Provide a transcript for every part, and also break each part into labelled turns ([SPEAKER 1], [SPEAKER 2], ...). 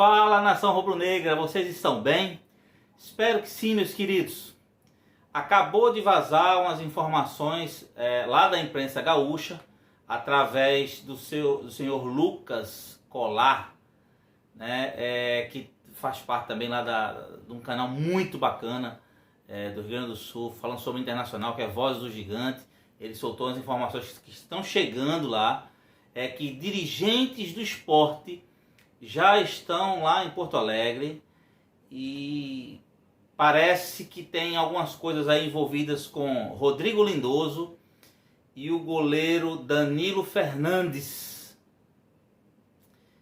[SPEAKER 1] Fala, nação rubro-negra, vocês estão bem? Espero que sim, meus queridos. Acabou de vazar umas informações lá da imprensa gaúcha, através do senhor Lucas Colar, né, que faz parte também lá de um canal muito bacana do Rio Grande do Sul, falando sobre o internacional, que é Voz do Gigante. Ele soltou as informações que estão chegando lá, que dirigentes do esporte já estão lá em Porto Alegre e parece que tem algumas coisas aí envolvidas com Rodrigo Lindoso e o goleiro Danilo Fernandes.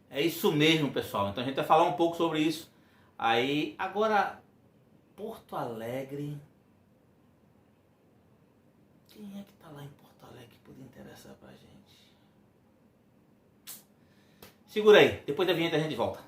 [SPEAKER 1] É isso mesmo, pessoal. Então a gente vai falar um pouco sobre isso aí. Agora, Porto Alegre. Quem é que tá lá em Porto Alegre que podia interessar pra gente? Segura aí, depois da vinheta a gente volta.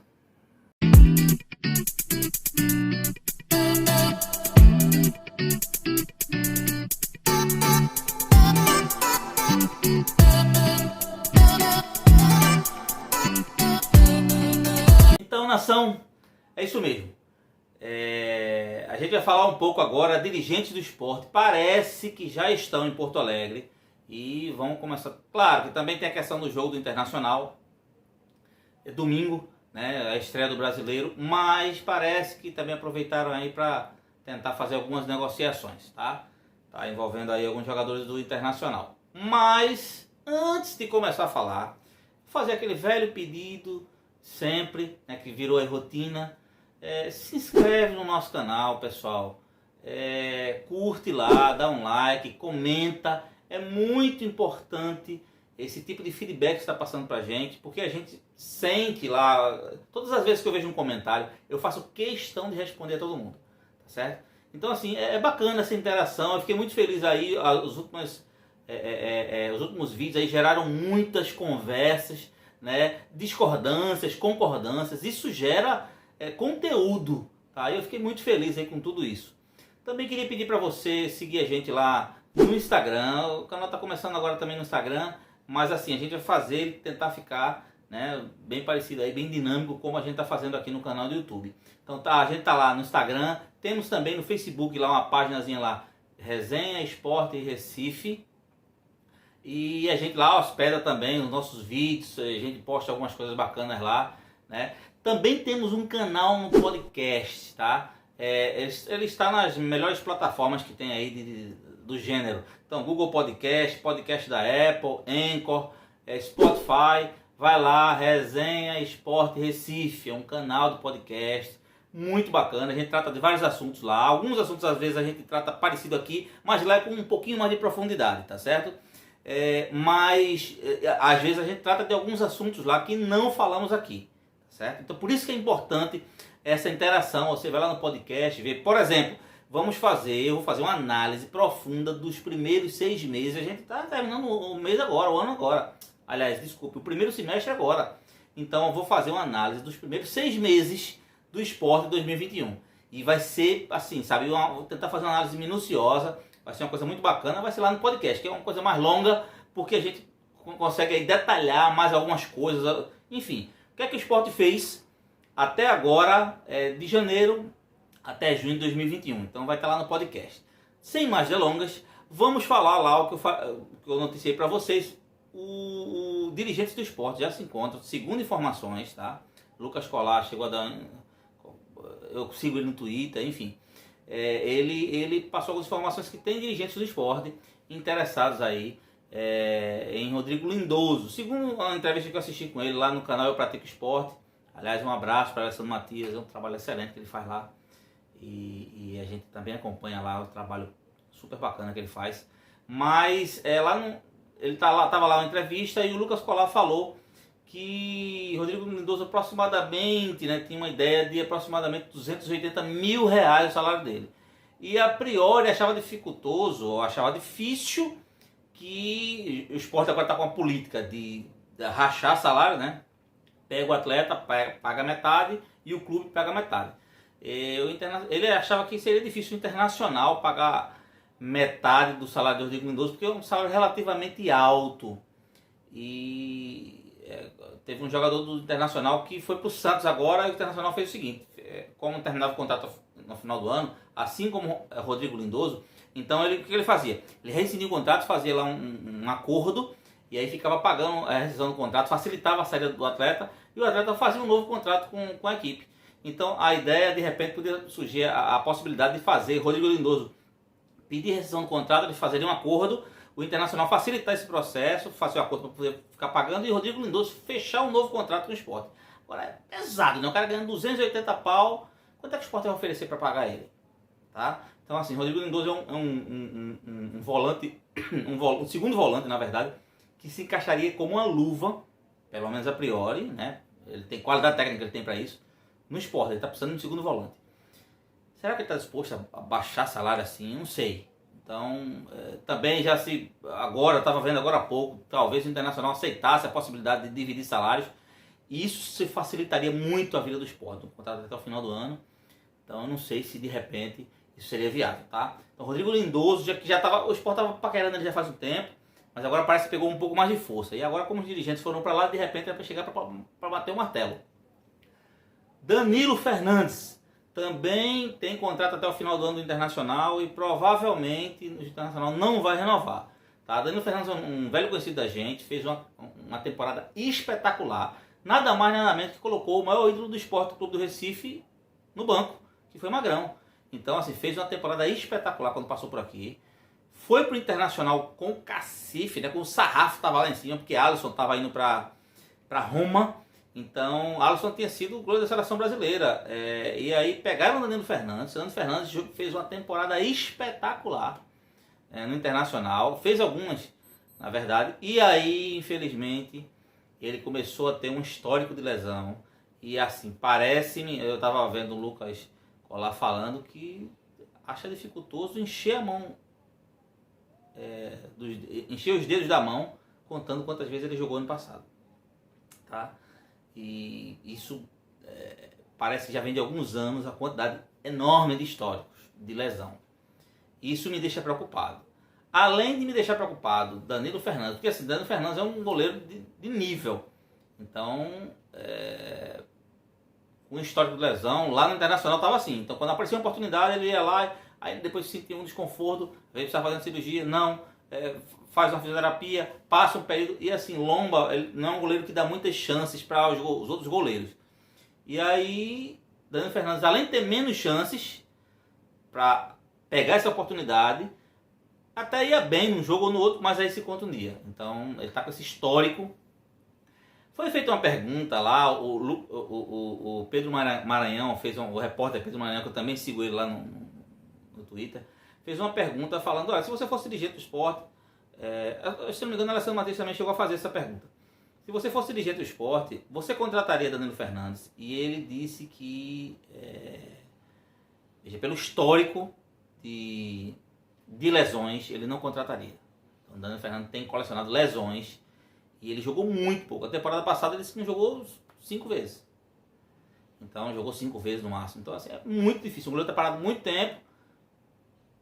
[SPEAKER 1] Então, nação, é isso mesmo. A gente vai falar um pouco agora, dirigentes do esporte parece que já estão em Porto Alegre e vão começar. Claro que também tem a questão do jogo do Internacional. É domingo, né, a estreia do Brasileiro, mas parece que também aproveitaram aí para tentar fazer algumas negociações, tá envolvendo aí alguns jogadores do Internacional. Mas antes de começar a falar, fazer aquele velho pedido sempre, né, que virou a rotina. Se inscreve no nosso canal, pessoal, curte lá, dá um like, comenta. É muito importante esse tipo de feedback que está passando pra gente, porque a gente sente lá, todas as vezes que eu vejo um comentário, eu faço questão de responder a todo mundo, tá certo? Então assim, é bacana essa interação. Eu fiquei muito feliz aí, os últimos vídeos aí geraram muitas conversas, né, discordâncias, concordâncias. Isso gera conteúdo, tá? Eu fiquei muito feliz aí com tudo isso. Também queria pedir para você seguir a gente lá no Instagram. O canal está começando agora também no Instagram, mas assim, a gente vai fazer ele tentar ficar, né, bem parecido aí, bem dinâmico, como a gente está fazendo aqui no canal do YouTube. Então a gente tá lá no Instagram, temos também no Facebook lá uma paginazinha lá, Resenha Esporte Recife. E a gente lá hospeda também os nossos vídeos, a gente posta algumas coisas bacanas lá, né? Também temos um canal no podcast, tá? Ele está nas melhores plataformas que tem aí do gênero. Então, Google Podcast, podcast da Apple, Anchor, Spotify. Vai lá, Resenha Esporte Recife, é um canal de podcast muito bacana. A gente trata de vários assuntos lá. Alguns assuntos às vezes a gente trata parecido aqui, mas lá é com um pouquinho mais de profundidade, tá certo? Mas às vezes a gente trata de alguns assuntos lá que não falamos aqui, certo? Então por isso que é importante essa interação. Você vai lá no podcast, vê, por exemplo, eu vou fazer uma análise profunda dos primeiros 6 meses. A gente está terminando o mês agora, o ano agora. Aliás, desculpe, o primeiro semestre agora. Então eu vou fazer uma análise dos primeiros 6 meses do esporte de 2021. E vai ser assim, sabe? Vou tentar fazer uma análise minuciosa. Vai ser uma coisa muito bacana, vai ser lá no podcast, que é uma coisa mais longa, porque a gente consegue aí detalhar mais algumas coisas. Enfim, o que é que o esporte fez até agora, de janeiro até junho de 2021. Então vai estar lá no podcast. Sem mais delongas, vamos falar lá o que eu noticiei para vocês. O dirigente do esporte já se encontra, segundo informações, tá? Lucas Colar chegou a dar... Eu sigo ele no Twitter, enfim. Ele passou algumas informações que tem dirigentes do esporte interessados aí em Rodrigo Lindoso. Segundo a entrevista que eu assisti com ele lá no canal Eu Pratico Esporte. Aliás, um abraço para Alessandro Matias, é um trabalho excelente que ele faz lá. E a gente também acompanha lá o trabalho super bacana que ele faz. Mas ele estava lá na entrevista e o Lucas Colar falou que Rodrigo Lindoso aproximadamente, né, tinha uma ideia de aproximadamente R$280 mil o salário dele. E a priori achava dificultoso, achava difícil, que o esporte agora está com a política de rachar salário, né? Pega o atleta, paga metade e o clube paga metade. Ele achava que seria difícil o Internacional pagar metade do salário de Rodrigo Lindoso, porque é um salário relativamente alto. E teve um jogador do Internacional que foi para o Santos agora, e o Internacional fez o seguinte, como terminava o contrato no final do ano, assim como Rodrigo Lindoso, então o que ele fazia? Ele rescindia o contrato, fazia lá um acordo, e aí ficava pagando a rescisão do contrato, facilitava a saída do atleta, e o atleta fazia um novo contrato com a equipe. Então a ideia, de repente, poderia surgir a possibilidade de fazer Rodrigo Lindoso pedir rescisão do contrato, eles fazerem um acordo, o Internacional facilitar esse processo, fazer o acordo para poder ficar pagando, e o Rodrigo Lindoso fechar um novo contrato com o Sport. Agora é pesado, né? O cara ganhando 280 pau, quanto é que o Sport vai oferecer para pagar ele? Tá? Então assim, Rodrigo Lindoso é um volante, um segundo volante, na verdade, que se encaixaria como uma luva, pelo menos a priori, né? Ele tem qualidade técnica, ele tem para isso, no Sport, ele está precisando de um segundo volante. Será que ele está disposto a baixar salário assim? Não sei. Então, também agora, estava vendo agora há pouco, talvez o Internacional aceitasse a possibilidade de dividir salários. E isso se facilitaria muito a vida do Sport, o contrato até o final do ano. Então, eu não sei se de repente isso seria viável, tá? Então, Rodrigo Lindoso, o Sport estava paquerando ele já faz um tempo, mas agora parece que pegou um pouco mais de força. E agora, como os dirigentes foram para lá, de repente vai chegar para bater o martelo. Danilo Fernandes também tem contrato até o final do ano do Internacional e provavelmente o Internacional não vai renovar. Tá? Danilo Fernandes é um velho conhecido da gente, fez uma temporada espetacular. Nada mais nada menos que colocou o maior ídolo do Sport Clube do Recife no banco, que foi Magrão. Então, assim, fez uma temporada espetacular quando passou por aqui. Foi pro Internacional com o cacife, né? Com o sarrafo estava lá em cima, porque Alisson estava indo para Roma. Então, Alisson tinha sido o goleiro da seleção brasileira. E aí pegaram o Danilo Fernandes. O Danilo Fernandes fez uma temporada espetacular no Internacional. Fez algumas, na verdade. E aí, infelizmente, ele começou a ter um histórico de lesão. E assim, parece-me, eu estava vendo o Lucas Colar falando que acha dificultoso encher a mão, encher os dedos da mão, contando quantas vezes ele jogou ano passado. Tá? E isso parece que já vem de alguns anos a quantidade enorme de históricos de lesão. Isso me deixa preocupado. Além de me deixar preocupado, Danilo Fernandes, porque assim, Danilo Fernandes é um goleiro de nível. Então, com histórico de lesão, lá no Internacional estava assim. Então, quando aparecia uma oportunidade, ele ia lá, aí depois sentia um desconforto, às vezes estava fazendo cirurgia, faz uma fisioterapia, passa um período, e assim, Lomba, ele não é um goleiro que dá muitas chances para os outros goleiros. E aí, Danilo Fernandes, além de ter menos chances para pegar essa oportunidade, até ia bem num jogo ou no outro, mas aí se contundia. Então, ele está com esse histórico. Foi feita uma pergunta lá, o Pedro Maranhão, o repórter Pedro Maranhão, que eu também sigo ele lá no Twitter, fez uma pergunta falando, olha, se você fosse dirigente do Sport, se não me engano, a Alessandro Matheus também chegou a fazer essa pergunta. Se você fosse dirigente do Sport, você contrataria Danilo Fernandes? E ele disse que, veja, pelo histórico de lesões, ele não contrataria. Então, Danilo Fernandes tem colecionado lesões e ele jogou muito pouco. A temporada passada ele disse que não jogou 5 vezes. Então, jogou 5 vezes no máximo. Então, assim, é muito difícil. O goleiro está parado muito tempo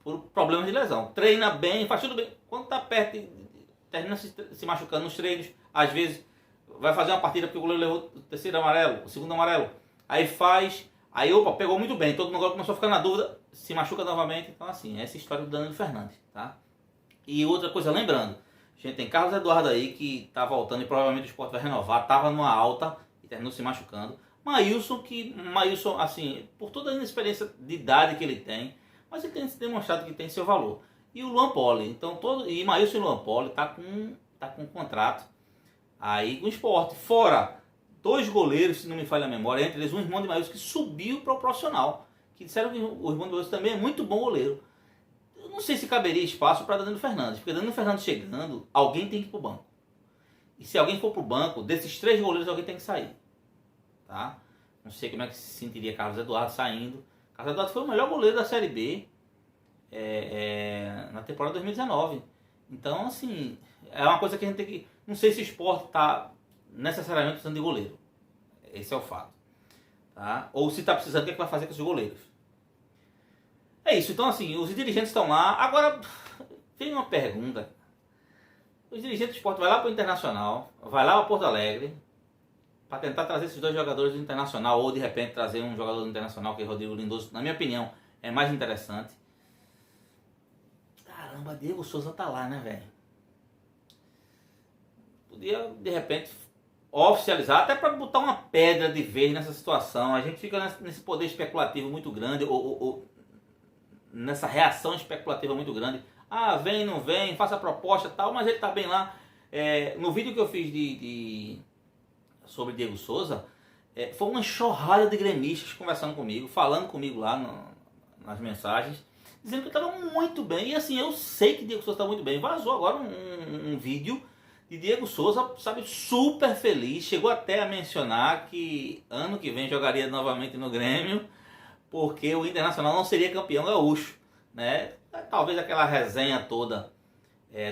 [SPEAKER 1] por problemas de lesão. Treina bem, faz tudo bem. Quando está perto, termina se machucando nos treinos. Às vezes, vai fazer uma partida porque o goleiro levou o terceiro amarelo, o segundo amarelo. Aí opa, pegou muito bem. Todo mundo agora começou a ficar na dúvida, se machuca novamente. Então, assim, essa é a história do Danilo Fernandes, tá? E outra coisa, lembrando, a gente tem Carlos Eduardo aí que está voltando e provavelmente o Sport vai renovar. Estava numa alta e terminou se machucando. Maílson, assim, por toda a inexperiência de idade que ele tem, mas ele tem se demonstrado que tem seu valor. E o Luan Poli, então Maílson e Luan Poli tá com um contrato aí com o Sport. Fora 2 goleiros, se não me falha a memória, entre eles um irmão de Maílson que subiu para o profissional, que disseram que o irmão de Maílson também é muito bom goleiro. Eu não sei se caberia espaço para Danilo Fernandes, porque Danilo Fernandes chegando, alguém tem que ir para o banco. E se alguém for para o banco, desses 3 goleiros alguém tem que sair. Tá? Não sei como é que se sentiria Carlos Eduardo saindo. Carlos Eduardo foi o melhor goleiro da Série B na temporada 2019. Então, assim, é uma coisa que a gente tem que... Não sei se o Sport está necessariamente precisando de goleiro. Esse é o fato. Tá? Ou se está precisando, o que é que vai fazer com esses goleiros? É isso. Então, assim, os dirigentes estão lá. Agora, tem uma pergunta. Os dirigentes do Sport vai lá para o Internacional, vai lá para Porto Alegre, para tentar trazer esses dois jogadores do Internacional, ou de repente trazer um jogador do Internacional, que é Rodrigo Lindoso, na minha opinião, é mais interessante. Caramba, Diego Souza tá lá, né, velho? Podia, de repente, oficializar, até para botar uma pedra de vez nessa situação. A gente fica nesse poder especulativo muito grande, ou nessa reação especulativa muito grande. Ah, vem, não vem, faça a proposta e tal, mas ele tá bem lá. No vídeo que eu fiz sobre Diego Souza, foi uma enxurrada de gremistas conversando comigo, falando comigo lá nas mensagens, dizendo que estava muito bem. E assim, eu sei que Diego Souza está muito bem. Vazou agora um vídeo de Diego Souza, sabe, super feliz. Chegou até a mencionar que ano que vem jogaria novamente no Grêmio, porque o Internacional não seria campeão gaúcho, né? Talvez aquela resenha toda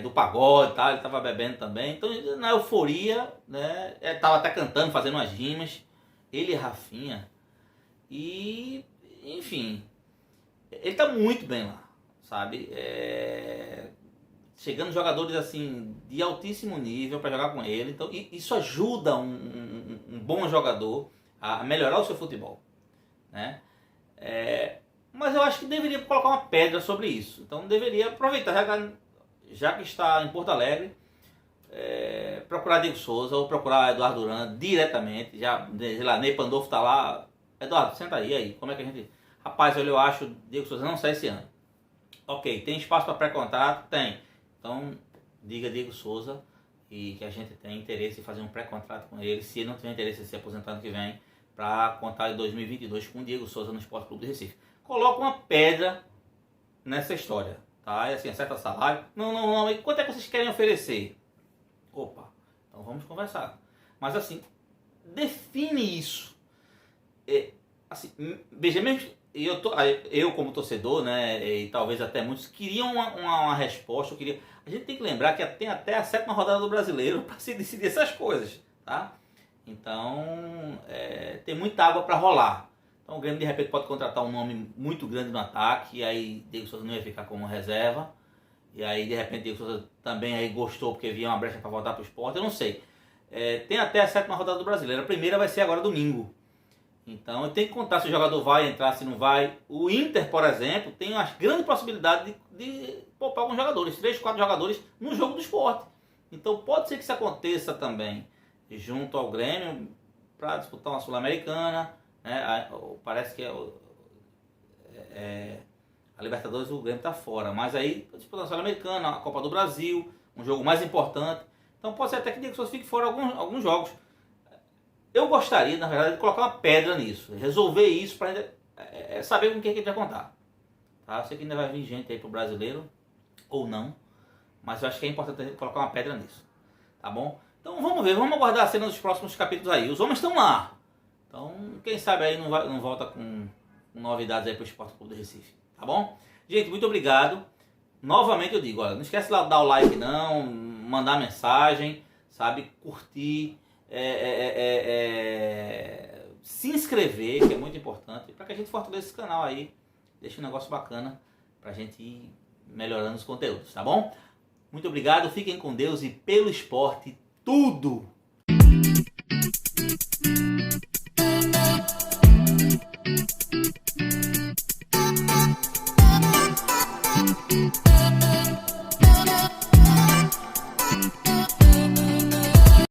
[SPEAKER 1] do pagode, tá? Ele estava bebendo também. Então, na euforia, né? Tava até cantando, fazendo umas rimas. Ele e Rafinha. E, enfim, ele tá muito bem lá, sabe? Chegando jogadores assim de altíssimo nível para jogar com ele. Então, isso ajuda um bom jogador a melhorar o seu futebol, né? Mas eu acho que deveria colocar uma pedra sobre isso. Então, deveria aproveitar, já que está em Porto Alegre, procurar Diego Souza ou procurar Eduardo Duran diretamente. Já, sei lá, Ney Pandolfo tá lá. Eduardo, senta aí, como é que a gente... Rapaz, eu acho Diego Souza não sai esse ano. Ok, tem espaço para pré-contrato? Tem. Então, diga Diego Souza e que a gente tem interesse em fazer um pré-contrato com ele, se ele não tiver interesse em se aposentar ano que vem, para contar em 2022 com o Diego Souza no Esporte Clube do Recife. Coloca uma pedra nessa história, tá? Assim, acerta salário. Não, e quanto é que vocês querem oferecer? Opa, então vamos conversar. Mas assim, define isso. Assim, veja mesmo, eu como torcedor, né, e talvez até muitos queriam uma resposta. A gente tem que lembrar que tem até a 7ª rodada do Brasileiro para se decidir essas coisas, tá? Então, tem muita água para rolar. Então o Grêmio de repente pode contratar um nome muito grande no ataque, e aí Diego Souza não ia ficar como reserva. E aí de repente Diego Souza também aí gostou porque via uma brecha para voltar para o Sport, eu não sei. Tem até a 7ª rodada do Brasileiro. A primeira vai ser agora domingo. Então tem que contar se o jogador vai entrar, se não vai. O Inter, por exemplo, tem uma grande possibilidade de poupar alguns jogadores, 3, 4 jogadores no jogo do Sport. Então pode ser que isso aconteça também junto ao Grêmio para disputar uma Sul-Americana, né? Parece que a Libertadores, o Grêmio está fora, mas aí disputar a Sul-Americana, a Copa do Brasil, um jogo mais importante. Então pode ser até que Diego Souza fique fora alguns jogos. Eu gostaria, na verdade, de colocar uma pedra nisso, resolver isso para saber com quem que a gente vai contar. Tá? Eu sei que ainda vai vir gente aí pro brasileiro, ou não, mas eu acho que é importante a gente colocar uma pedra nisso. Tá bom? Então vamos ver, vamos aguardar a cena dos próximos capítulos aí. Os homens estão lá. Então, quem sabe aí não volta com novidades aí pro Esporte Clube do Recife. Tá bom? Gente, muito obrigado. Novamente eu digo, olha, não esquece de dar o like não, mandar mensagem, sabe? Curtir. Se inscrever, que é muito importante, para que a gente fortaleça esse canal aí, deixe um negócio bacana pra gente ir melhorando os conteúdos, tá bom? Muito obrigado, fiquem com Deus e pelo esporte, tudo!